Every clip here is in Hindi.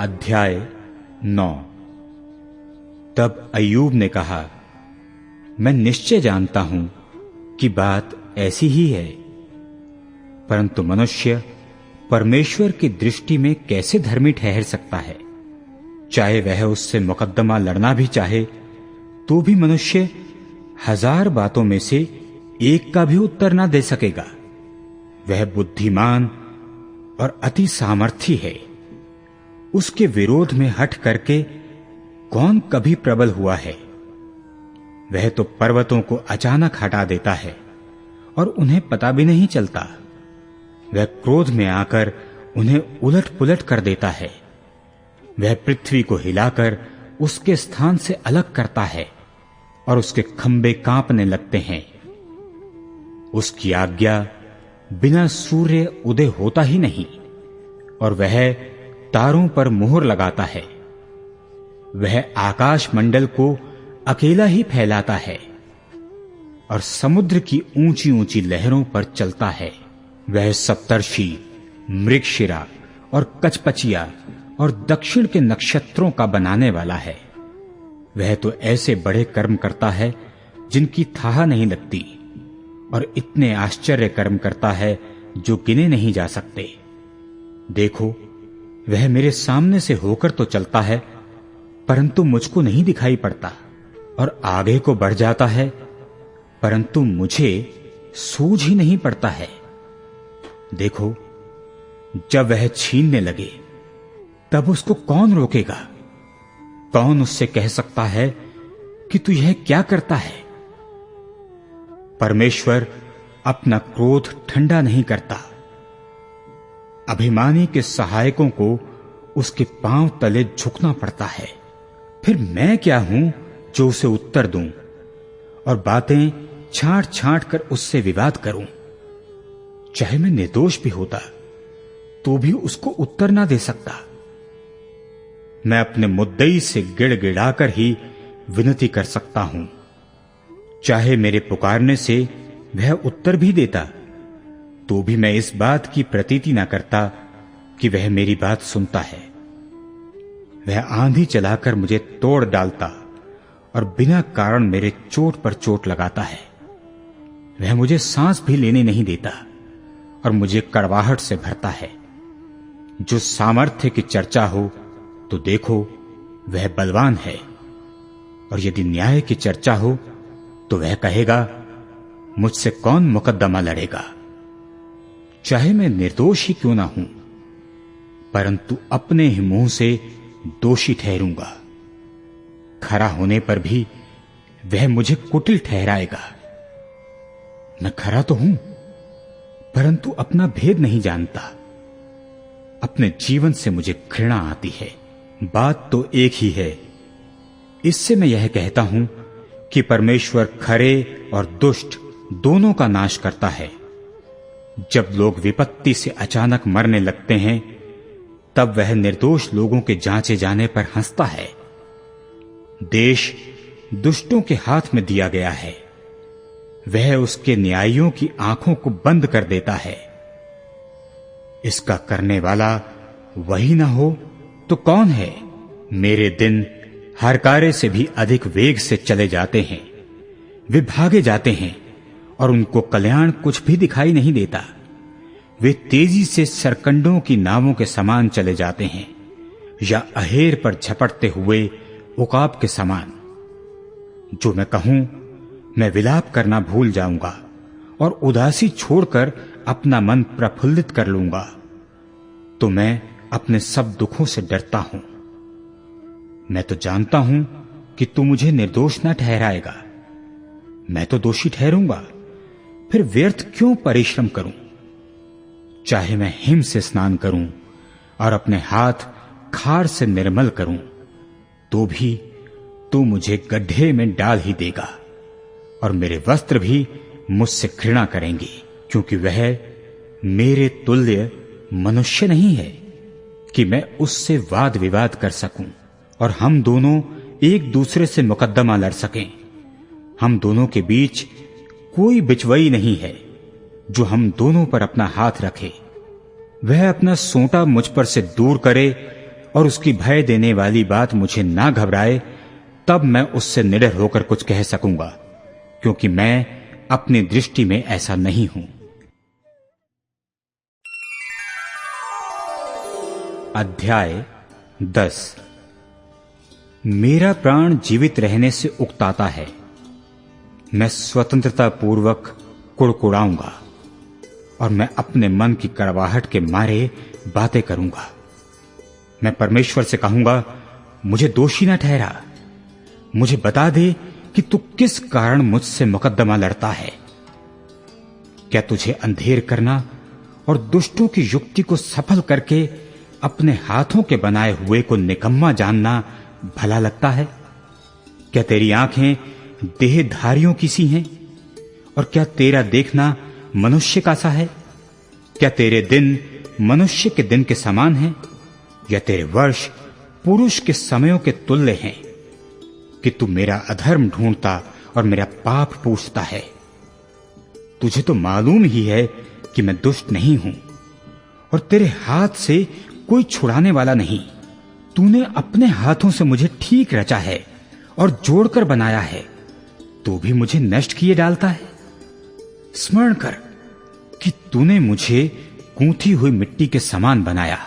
अध्याय 9। तब अय्यूब ने कहा, मैं निश्चय जानता हूं कि बात ऐसी ही है, परंतु मनुष्य परमेश्वर की दृष्टि में कैसे धर्मी ठहर सकता है? चाहे वह उससे मुकद्दमा लड़ना भी चाहे तो भी मनुष्य 1000 बातों में से एक का भी उत्तर ना दे सकेगा। वह बुद्धिमान और अति सामर्थी है। उसके विरोध में हठ करके कौन कभी प्रबल हुआ है? वह तो पर्वतों को अचानक हटा देता है और उन्हें पता भी नहीं चलता। वह क्रोध में आकर उन्हें उलट पुलट कर देता है। वह पृथ्वी को हिलाकर उसके स्थान से अलग करता है और उसके खंभे कांपने लगते हैं। उसकी आज्ञा बिना सूर्य उदय होता ही नहीं और वह तारों पर मोहर लगाता है। वह आकाश मंडल को अकेला ही फैलाता है और समुद्र की ऊंची ऊंची लहरों पर चलता है। वह सप्तर्षि, मृगशिरा और कचपचिया और दक्षिण के नक्षत्रों का बनाने वाला है। वह तो ऐसे बड़े कर्म करता है जिनकी थाह नहीं लगती और इतने आश्चर्य कर्म करता है जो गिने नहीं जा सकते। देखो, वह मेरे सामने से होकर तो चलता है परंतु मुझको नहीं दिखाई पड़ता, और आगे को बढ़ जाता है परंतु मुझे सूझ ही नहीं पड़ता है। देखो, जब वह छीनने लगे तब उसको कौन रोकेगा? कौन उससे कह सकता है कि तू यह क्या करता है? परमेश्वर अपना क्रोध ठंडा नहीं करता। अभिमानी के सहायकों को उसके पांव तले झुकना पड़ता है। फिर मैं क्या हूं जो उसे उत्तर दूं और बातें छांट छांट कर उससे विवाद करूं? चाहे मैं निर्दोष भी होता तो भी उसको उत्तर ना दे सकता। मैं अपने मुद्दई से गिड़गिड़ाकर ही विनती कर सकता हूं। चाहे मेरे पुकारने से वह उत्तर भी देता तो भी मैं इस बात की प्रतीति ना करता कि वह मेरी बात सुनता है। वह आंधी चलाकर मुझे तोड़ डालता और बिना कारण मेरे चोट पर चोट लगाता है। वह मुझे सांस भी लेने नहीं देता और मुझे कड़वाहट से भरता है। जो सामर्थ्य की चर्चा हो तो देखो, वह बलवान है, और यदि न्याय की चर्चा हो तो वह कहेगा, मुझसे कौन मुकद्दमा लड़ेगा? चाहे मैं निर्दोष ही क्यों ना हूं, परंतु अपने ही मुंह से दोषी ठहरूंगा। खरा होने पर भी वह मुझे कुटिल ठहराएगा। मैं खरा तो हूं परंतु अपना भेद नहीं जानता। अपने जीवन से मुझे घृणा आती है। बात तो एक ही है। इससे मैं यह कहता हूं कि परमेश्वर खरे और दुष्ट दोनों का नाश करता है। जब लोग विपत्ति से अचानक मरने लगते हैं तब वह निर्दोष लोगों के जांचे जाने पर हंसता है। देश दुष्टों के हाथ में दिया गया है। वह उसके न्यायियों की आंखों को बंद कर देता है। इसका करने वाला वही ना हो तो कौन है? मेरे दिन हर कार्य से भी अधिक वेग से चले जाते हैं। वे भागे जाते हैं और उनको कल्याण कुछ भी दिखाई नहीं देता। वे तेजी से सरकंडों की नावों के समान चले जाते हैं या अहेर पर झपटते हुए उकाब के समान। जो मैं कहूं, मैं विलाप करना भूल जाऊंगा और उदासी छोड़कर अपना मन प्रफुल्लित कर लूंगा, तो मैं अपने सब दुखों से डरता हूं। मैं तो जानता हूं कि तू मुझे निर्दोष न ठहराएगा। मैं तो दोषी ठहरूंगा, फिर व्यर्थ क्यों परिश्रम करूं? चाहे मैं हिम से स्नान करूं और अपने हाथ खार से निर्मल करूं, तो भी तू मुझे गड्ढे में डाल ही देगा और मेरे वस्त्र भी मुझसे घृणा करेंगे, क्योंकि वह मेरे तुल्य मनुष्य नहीं है कि मैं उससे वाद विवाद कर सकूं और हम दोनों एक दूसरे से मुकद्दमा लड़ सकें। हम दोनों के बीच कोई बिचवई नहीं है जो हम दोनों पर अपना हाथ रखे। वह अपना सोंटा मुझ पर से दूर करे और उसकी भय देने वाली बात मुझे ना घबराए, तब मैं उससे निडर होकर कुछ कह सकूंगा, क्योंकि मैं अपनी दृष्टि में ऐसा नहीं हूं। अध्याय 10। मेरा प्राण जीवित रहने से उकताता है। मैं स्वतंत्रता पूर्वक कुड़कुड़ाऊंगा और मैं अपने मन की कड़वाहट के मारे बातें करूंगा। मैं परमेश्वर से कहूंगा, मुझे दोषी न ठहरा, मुझे बता दे कि तू किस कारण मुझसे मुकद्दमा लड़ता है। क्या तुझे अंधेर करना और दुष्टों की युक्ति को सफल करके अपने हाथों के बनाए हुए को निकम्मा जानना भला लगता है? क्या तेरी आंखें देहधारियों की सी हैं? और क्या तेरा देखना मनुष्य का सा है? क्या तेरे दिन मनुष्य के दिन के समान हैं? या तेरे वर्ष पुरुष के समयों के तुल्य हैं? कि तू मेरा अधर्म ढूंढता और मेरा पाप पूछता है। तुझे तो मालूम ही है कि मैं दुष्ट नहीं हूं और तेरे हाथ से कोई छुड़ाने वाला नहीं। तूने अपने हाथों से मुझे ठीक रचा है और जोड़कर बनाया है, तो भी मुझे नष्ट किए डालता है। स्मरण कर कि तूने मुझे गूंथी हुई मिट्टी के समान बनाया।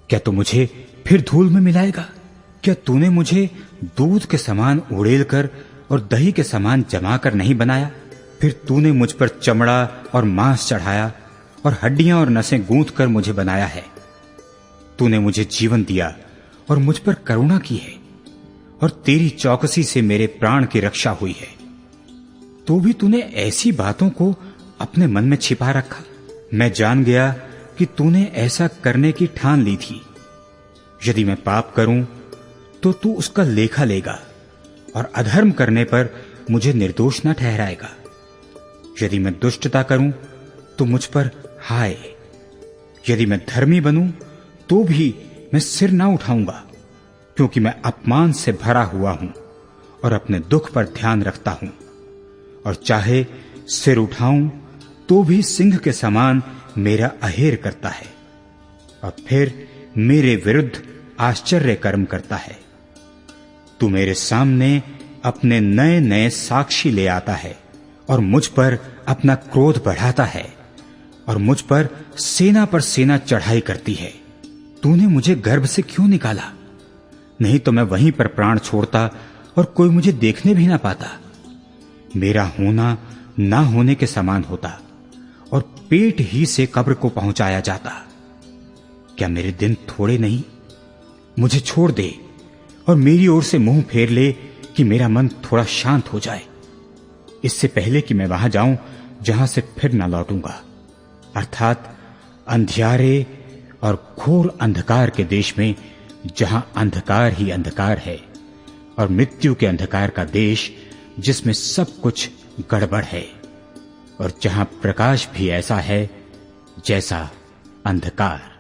क्या तू मुझे फिर धूल में मिलाएगा? क्या तूने मुझे दूध के समान उड़ेलकर और दही के समान जमाकर नहीं बनाया? फिर तूने मुझ पर चमड़ा और मांस चढ़ाया और हड्डियां और नसें गूंथकर मुझे बनाया है। तूने मुझे जीवन दिया और मुझ पर करुणा की है, और तेरी चौकसी से मेरे प्राण की रक्षा हुई है। तो भी तूने ऐसी बातों को अपने मन में छिपा रखा। मैं जान गया कि तूने ऐसा करने की ठान ली थी। यदि मैं पाप करूं तो तू उसका लेखा लेगा और अधर्म करने पर मुझे निर्दोष न ठहराएगा। यदि मैं दुष्टता करूं तो मुझ पर हाय। यदि मैं धर्मी बनूं तो भी मैं सिर ना उठाऊंगा, क्योंकि मैं अपमान से भरा हुआ हूं और अपने दुख पर ध्यान रखता हूं। और चाहे सिर उठाऊं तो भी सिंह के समान मेरा अहेर करता है और फिर मेरे विरुद्ध आश्चर्य कर्म करता है। तू मेरे सामने अपने नए नए साक्षी ले आता है और मुझ पर अपना क्रोध बढ़ाता है और मुझ पर सेना चढ़ाई करती है। तूने मुझे गर्भ से क्यों निकाला? नहीं तो मैं वहीं पर प्राण छोड़ता और कोई मुझे देखने भी ना पाता। मेरा होना ना होने के समान होता और पेट ही से कब्र को पहुंचाया जाता। क्या मेरे दिन थोड़े नहीं? मुझे छोड़ दे और मेरी ओर से मुंह फेर ले कि मेरा मन थोड़ा शांत हो जाए, इससे पहले कि मैं वहां जाऊं जहां से फिर ना लौटूंगा, अर्थात अंधियारे और घोर अंधकार के देश में, जहां अंधकार ही अंधकार है और मृत्यु के अंधकार का देश जिसमें सब कुछ गड़बड़ है, और जहां प्रकाश भी ऐसा है जैसा अंधकार।